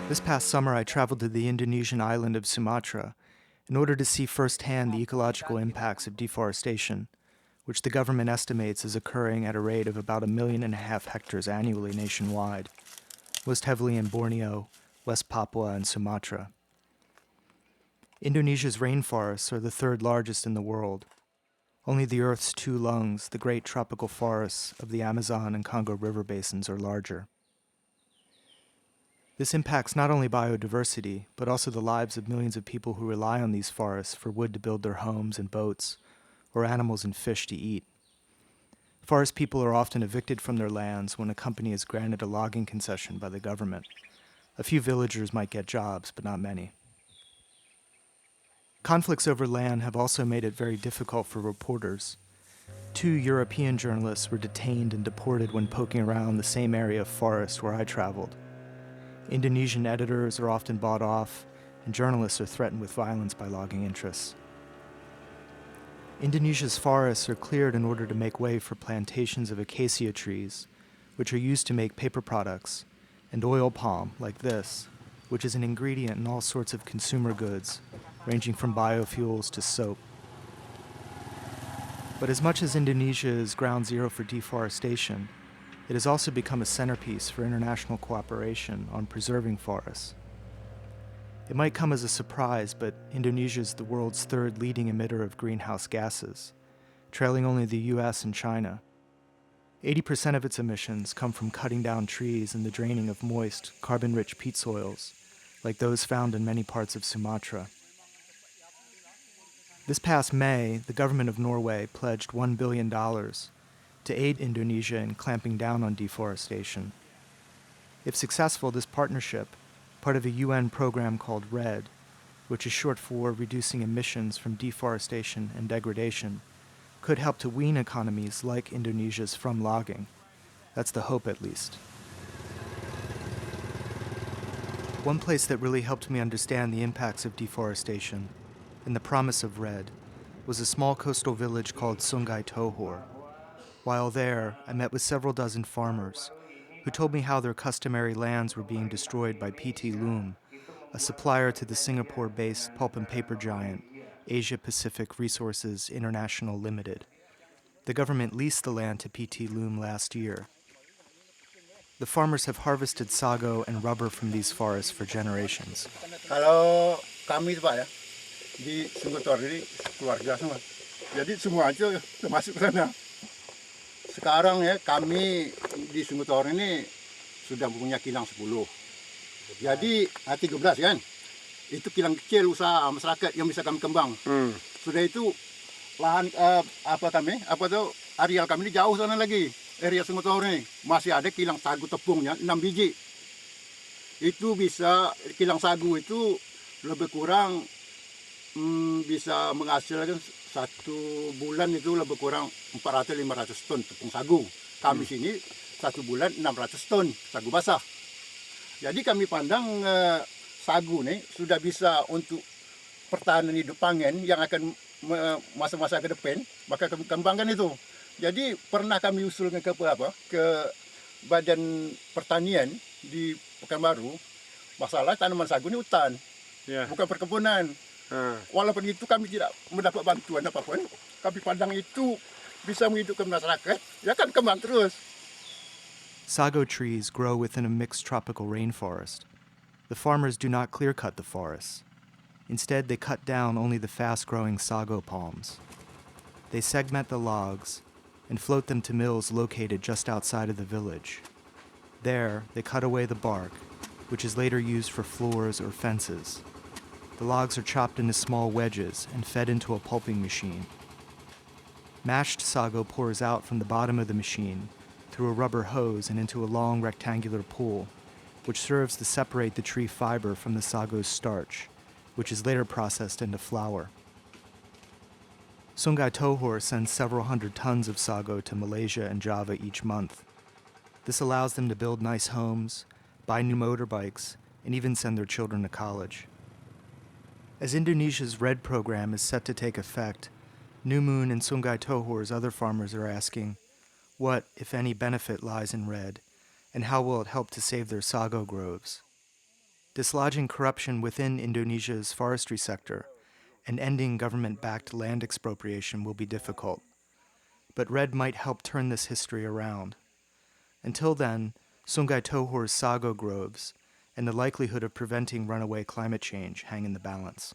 This past summer, I traveled to the Indonesian island of Sumatra in order to see firsthand the ecological impacts of deforestation, which the government estimates is occurring at a rate of about 1.5 million hectares annually nationwide, most heavily in Borneo, West Papua, and Sumatra. Indonesia's rainforests are the third largest in the world. Only the Earth's two lungs, the great tropical forests of the Amazon and Congo river basins, are larger. This impacts not only biodiversity, but also the lives of millions of people who rely on these forests for wood to build their homes and boats, or animals and fish to eat. Forest people are often evicted from their lands when a company is granted a logging concession by the government. A few villagers might get jobs, but not many. Conflicts over land have also made it very difficult for reporters. 2 European journalists were detained and deported when poking around the same area of forest where I traveled. Indonesian editors are often bought off, and journalists are threatened with violence by logging interests. Indonesia's forests are cleared in order to make way for plantations of acacia trees, which are used to make paper products, and oil palm, like this, which is an ingredient in all sorts of consumer goods, ranging from biofuels to soap. But as much as Indonesia is ground zero for deforestation, it has also become a centerpiece for international cooperation on preserving forests. It might come as a surprise, but Indonesia is the world's third leading emitter of greenhouse gases, trailing only the US and China. 80% of its emissions come from cutting down trees and the draining of moist, carbon-rich peat soils, like those found in many parts of Sumatra. This past May, the government of Norway pledged $1 billion to aid Indonesia in clamping down on deforestation. If successful, this partnership, part of a UN program called RED, which is short for Reducing Emissions from Deforestation and Degradation, could help to wean economies like Indonesia's from logging. That's the hope, at least. One place that really helped me understand the impacts of deforestation and the promise of RED was a small coastal village called Sunai Toor. While there, I met with several dozen farmers who told me how their customary lands were being destroyed by PT Loom, a supplier to the Singapore-based pulp and paper giant Asia Pacific Resources International Limited. The government leased the land to PT Loom last year. The farmers have harvested sago and rubber from these forests for generations. Kalau kami itu Pak ya, di Sungai Toor ini keluarga semua. Jadi semua aja termasuk ke sana. Sekarang ya kami di Sungai Toor ini sudah punya kilang 10. Jadi 13 kan. Itu kilang kecil usaha masyarakat yang bisa kami kembang. Sudah itu lahan areal kami ini jauh sana lagi. Area Sungai Toor ini masih ada kilang sagu tepungnya 6 biji. Itu bisa kilang sagu itu lebih kurang bisa menghasilkan satu bulan itu lebih kurang 400-500 ton tepung sagu. Kami sini satu bulan 600 ton sagu basah. Jadi kami pandang sagu nih sudah bisa untuk pertahanan hidup pangan yang akan masa-masa ke depan, maka kami kembangkan itu. Jadi pernah kami usulkan ke Badan Pertanian di Pekanbaru, masalah tanaman sagu ini hutan, bukan perkebunan. Walaupun itu kami tidak mendapat bantuan apapun, kami pandang itu bisa menghidupkan masyarakat, ya kan kembang terus. Sago trees grow within a mixed tropical rainforest. The farmers do not clear-cut the forests. Instead, they cut down only the fast-growing sago palms. They segment the logs and float them to mills located just outside of the village. There, they cut away the bark, which is later used for floors or fences. The logs are chopped into small wedges and fed into a pulping machine. Mashed sago pours out from the bottom of the machine through a rubber hose and into a long rectangular pool, which serves to separate the tree fiber from the sago's starch, which is later processed into flour. Sunai Toor sends several hundred tons of sago to Malaysia and Java each month. This allows them to build nice homes, buy new motorbikes, and even send their children to college. As Indonesia's RED program is set to take effect, New Moon and Sunai Toor's other farmers are asking, what, if any, benefit lies in RED, and how will it help to save their sago groves? Dislodging corruption within Indonesia's forestry sector and ending government-backed land expropriation will be difficult. But RED might help turn this history around. Until then, Sungai Tohor's sago groves and the likelihood of preventing runaway climate change hang in the balance.